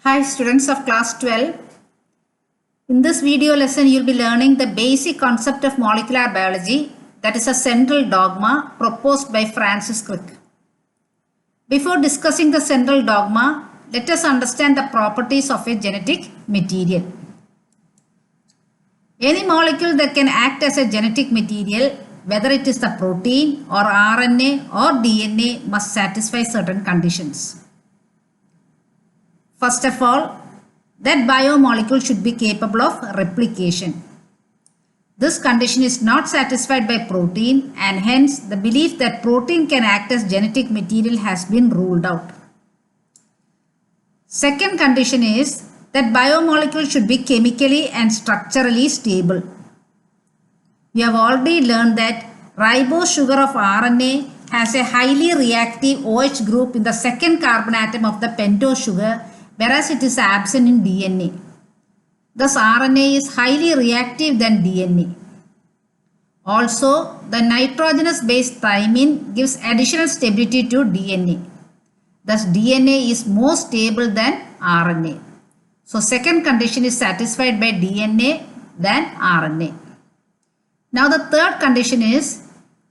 Hi students of class 12. In this video lesson you will be learning the basic concept of molecular biology, that is a central dogma proposed by Francis Crick. Before discussing the central dogma, let us understand the properties of a genetic material. Any molecule that can act as a genetic material, whether it is the protein or RNA or DNA, must satisfy certain conditions. First of all, that biomolecule should be capable of replication. This condition is not satisfied by protein, and hence the belief that protein can act as genetic material has been ruled out. Second condition is that biomolecule should be chemically and structurally stable. We have already learned that ribose sugar of RNA has a highly reactive OH group in the second carbon atom of the pentose sugar, whereas it is absent in DNA. Thus, RNA is highly reactive than DNA. Also, the nitrogenous base thymine gives additional stability to DNA. Thus, DNA is more stable than RNA. So, second condition is satisfied by DNA than RNA. Now, the third condition is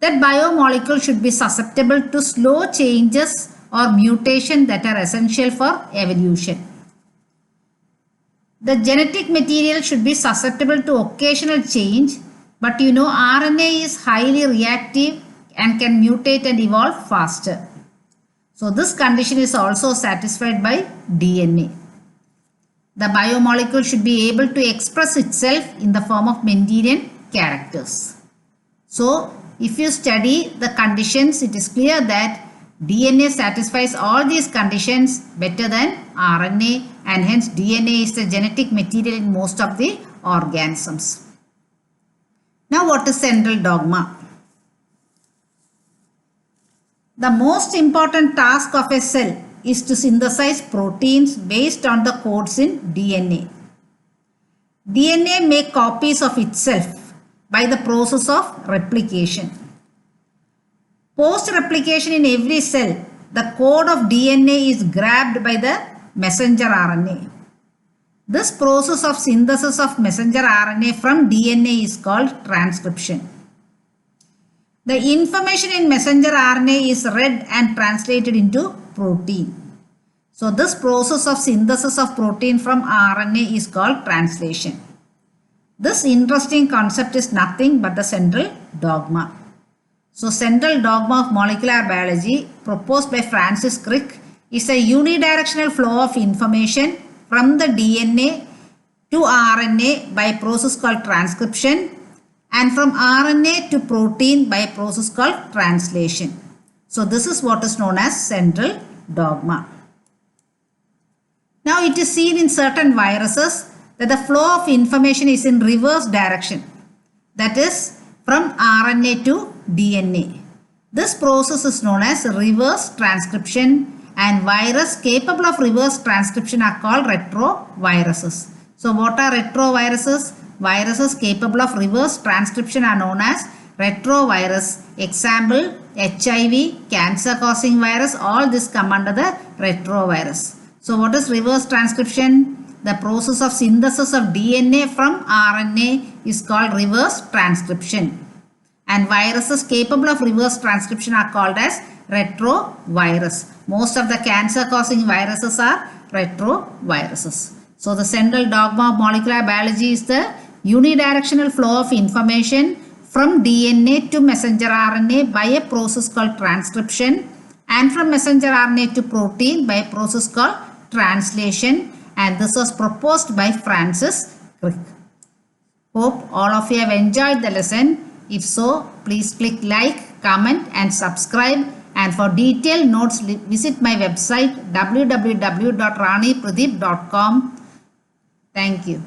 that biomolecule should be susceptible to slow changes or mutation that are essential for evolution. The genetic material should be susceptible to occasional change, but RNA is highly reactive and can mutate and evolve faster. So this condition is also satisfied by DNA. The biomolecule should be able to express itself in the form of Mendelian characters. So if you study the conditions, it is clear that DNA satisfies all these conditions better than RNA, and hence DNA is the genetic material in most of the organisms. Now, what is central dogma? The most important task of a cell is to synthesize proteins based on the codes in DNA. DNA makes copies of itself by the process of replication. Post-replication in every cell, the code of DNA is grabbed by the messenger RNA. This process of synthesis of messenger RNA from DNA is called transcription. The information in messenger RNA is read and translated into protein. So this process of synthesis of protein from RNA is called translation. This interesting concept is nothing but the central dogma. So central dogma of molecular biology proposed by Francis Crick is a unidirectional flow of information from the DNA to RNA by a process called transcription, and from RNA to protein by a process called translation. So this is what is known as central dogma. Now it is seen in certain viruses that the flow of information is in reverse direction, that is from RNA to DNA. This process is known as reverse transcription, and viruses capable of reverse transcription are called retroviruses. So what are retroviruses? Viruses capable of reverse transcription are known as retrovirus. Example, HIV, cancer causing virus, all this come under the retrovirus. So what is reverse transcription? The process of synthesis of DNA from RNA is called reverse transcription. And viruses capable of reverse transcription are called as retrovirus. Most of the cancer causing viruses are retroviruses. So the central dogma of molecular biology is the unidirectional flow of information from DNA to messenger RNA by a process called transcription, and from messenger RNA to protein by a process called translation, and this was proposed by Francis Crick. Hope all of you have enjoyed the lesson. If so, please click like, comment and subscribe, and for detailed notes visit my website www.ranipradeep.com. Thank you.